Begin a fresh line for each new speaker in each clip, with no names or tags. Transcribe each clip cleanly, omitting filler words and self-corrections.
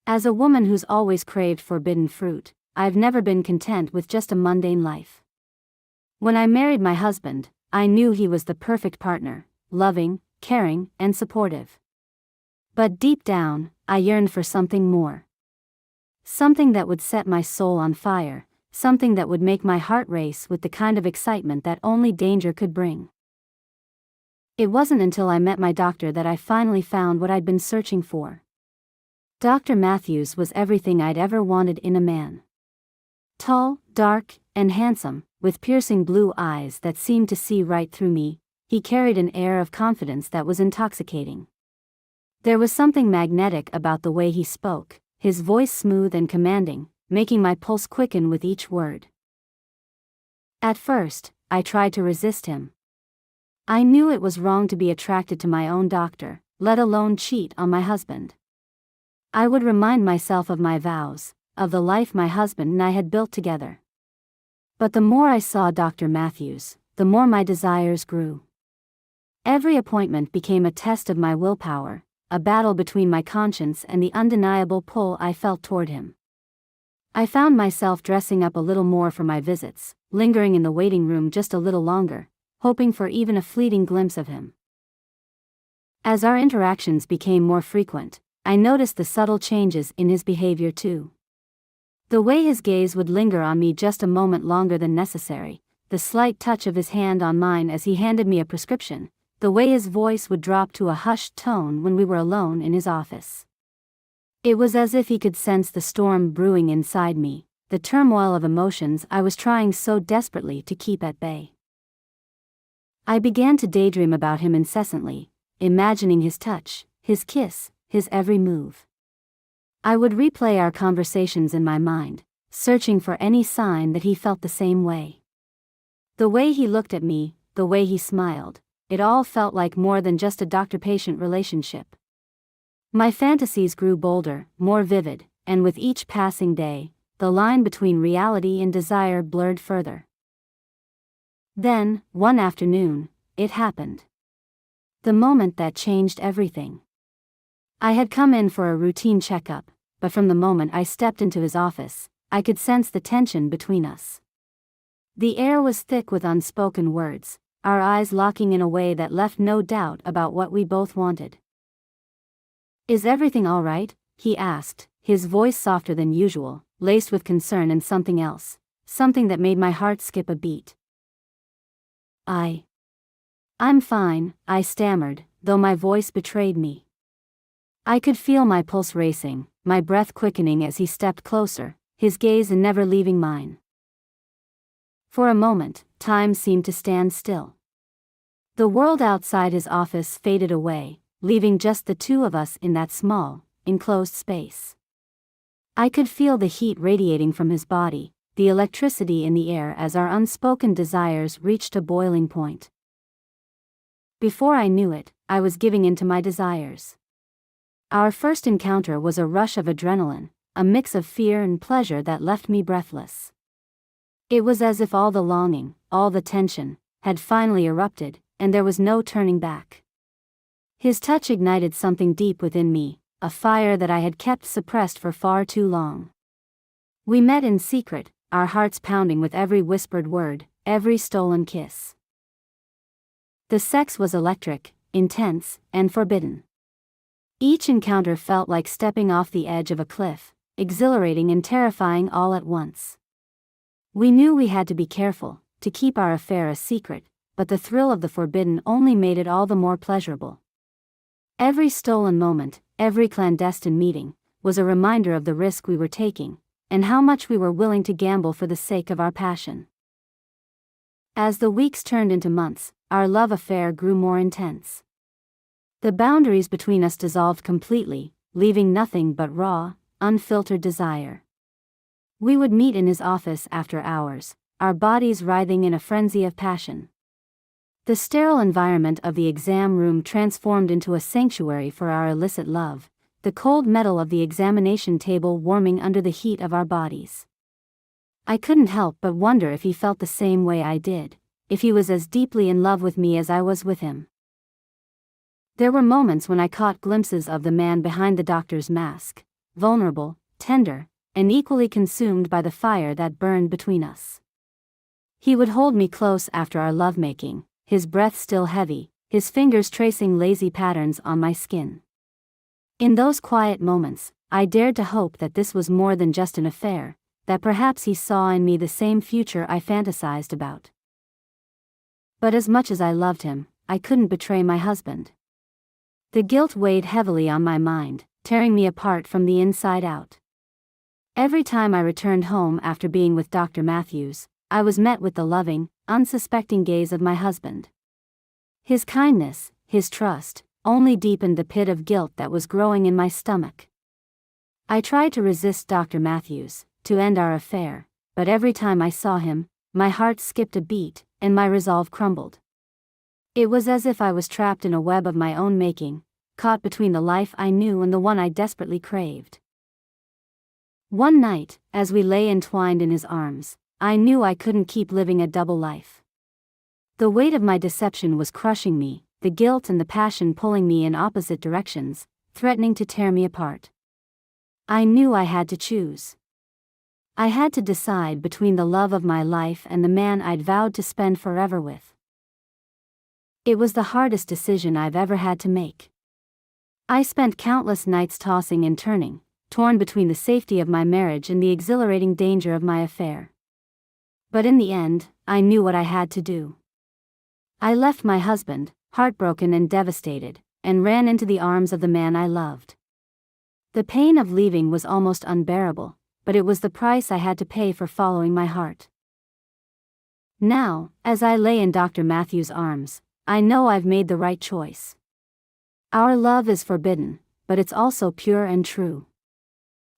As a woman who's always craved forbidden fruit, I've never been content with just a mundane life. When I married my husband, I knew he was the perfect partner, loving, caring, and supportive. But deep down, I yearned for something more. Something that would set my soul on fire, something that would make my heart race with the kind of excitement that only danger could bring. It wasn't until I met my doctor that I finally found what I'd been searching for. Dr. Matthews was everything I'd ever wanted in a man. Tall, dark, and handsome, with piercing blue eyes that seemed to see right through me, he carried an air of confidence that was intoxicating. There was something magnetic about the way he spoke, his voice smooth and commanding, making my pulse quicken with each word. At first, I tried to resist him. I knew it was wrong to be attracted to my own doctor, let alone cheat on my husband. I would remind myself of my vows, of the life my husband and I had built together. But the more I saw Dr. Matthews, the more my desires grew. Every appointment became a test of my willpower, a battle between my conscience and the undeniable pull I felt toward him. I found myself dressing up a little more for my visits, lingering in the waiting room just a little longer, hoping for even a fleeting glimpse of him. As our interactions became more frequent, I noticed the subtle changes in his behavior too. The way his gaze would linger on me just a moment longer than necessary, the slight touch of his hand on mine as he handed me a prescription, the way his voice would drop to a hushed tone when we were alone in his office. It was as if he could sense the storm brewing inside me, the turmoil of emotions I was trying so desperately to keep at bay. I began to daydream about him incessantly, imagining his touch, his kiss, his every move. I would replay our conversations in my mind, searching for any sign that he felt the same way. The way he looked at me, the way he smiled, it all felt like more than just a doctor-patient relationship. My fantasies grew bolder, more vivid, and with each passing day, the line between reality and desire blurred further. Then, one afternoon, it happened. The moment that changed everything. I had come in for a routine checkup, but from the moment I stepped into his office, I could sense the tension between us. The air was thick with unspoken words, our eyes locking in a way that left no doubt about what we both wanted. "Is everything all right?" he asked, his voice softer than usual, laced with concern and something else, something that made my heart skip a beat. I'm fine," I stammered, though my voice betrayed me. I could feel my pulse racing, my breath quickening as he stepped closer, his gaze never leaving mine. For a moment, time seemed to stand still. The world outside his office faded away, leaving just the two of us in that small, enclosed space. I could feel the heat radiating from his body, the electricity in the air as our unspoken desires reached a boiling point. Before I knew it, I was giving in to my desires. Our first encounter was a rush of adrenaline, a mix of fear and pleasure that left me breathless. It was as if all the longing, all the tension, had finally erupted, and there was no turning back. His touch ignited something deep within me, a fire that I had kept suppressed for far too long. We met in secret, our hearts pounding with every whispered word, every stolen kiss. The sex was electric, intense, and forbidden. Each encounter felt like stepping off the edge of a cliff, exhilarating and terrifying all at once. We knew we had to be careful, to keep our affair a secret, but the thrill of the forbidden only made it all the more pleasurable. Every stolen moment, every clandestine meeting, was a reminder of the risk we were taking, and how much we were willing to gamble for the sake of our passion. As the weeks turned into months, our love affair grew more intense. The boundaries between us dissolved completely, leaving nothing but raw, unfiltered desire. We would meet in his office after hours, our bodies writhing in a frenzy of passion. The sterile environment of the exam room transformed into a sanctuary for our illicit love, the cold metal of the examination table warming under the heat of our bodies. I couldn't help but wonder if he felt the same way I did, if he was as deeply in love with me as I was with him. There were moments when I caught glimpses of the man behind the doctor's mask, vulnerable, tender, and equally consumed by the fire that burned between us. He would hold me close after our lovemaking, his breath still heavy, his fingers tracing lazy patterns on my skin. In those quiet moments, I dared to hope that this was more than just an affair, that perhaps he saw in me the same future I fantasized about. But as much as I loved him, I couldn't betray my husband. The guilt weighed heavily on my mind, tearing me apart from the inside out. Every time I returned home after being with Dr. Matthews, I was met with the loving, unsuspecting gaze of my husband. His kindness, his trust, only deepened the pit of guilt that was growing in my stomach. I tried to resist Dr. Matthews, to end our affair, but every time I saw him, my heart skipped a beat, and my resolve crumbled. It was as if I was trapped in a web of my own making, caught between the life I knew and the one I desperately craved. One night, as we lay entwined in his arms, I knew I couldn't keep living a double life. The weight of my deception was crushing me, the guilt and the passion pulling me in opposite directions, threatening to tear me apart. I knew I had to choose. I had to decide between the love of my life and the man I'd vowed to spend forever with. It was the hardest decision I've ever had to make. I spent countless nights tossing and turning, torn between the safety of my marriage and the exhilarating danger of my affair. But in the end, I knew what I had to do. I left my husband, heartbroken and devastated, and ran into the arms of the man I loved. The pain of leaving was almost unbearable, but it was the price I had to pay for following my heart. Now, as I lay in Dr. Matthews' arms, I know I've made the right choice. Our love is forbidden, but it's also pure and true.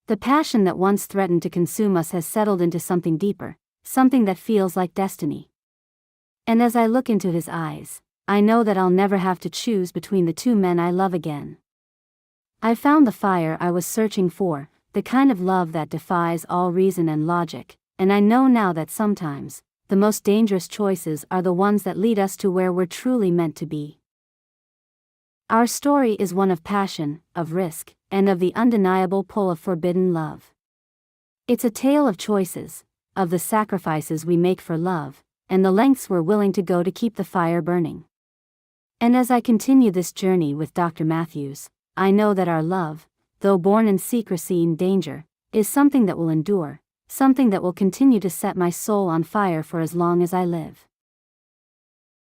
The passion that once threatened to consume us has settled into something deeper, something that feels like destiny. And as I look into his eyes, I know that I'll never have to choose between the two men I love again. I found the fire I was searching for, the kind of love that defies all reason and logic, and I know now that sometimes, the most dangerous choices are the ones that lead us to where we're truly meant to be. Our story is one of passion, of risk, and of the undeniable pull of forbidden love. It's a tale of choices, of the sacrifices we make for love, and the lengths we're willing to go to keep the fire burning. And as I continue this journey with Dr. Matthews, I know that our love, though born in secrecy and danger, is something that will endure, something that will continue to set my soul on fire for as long as I live.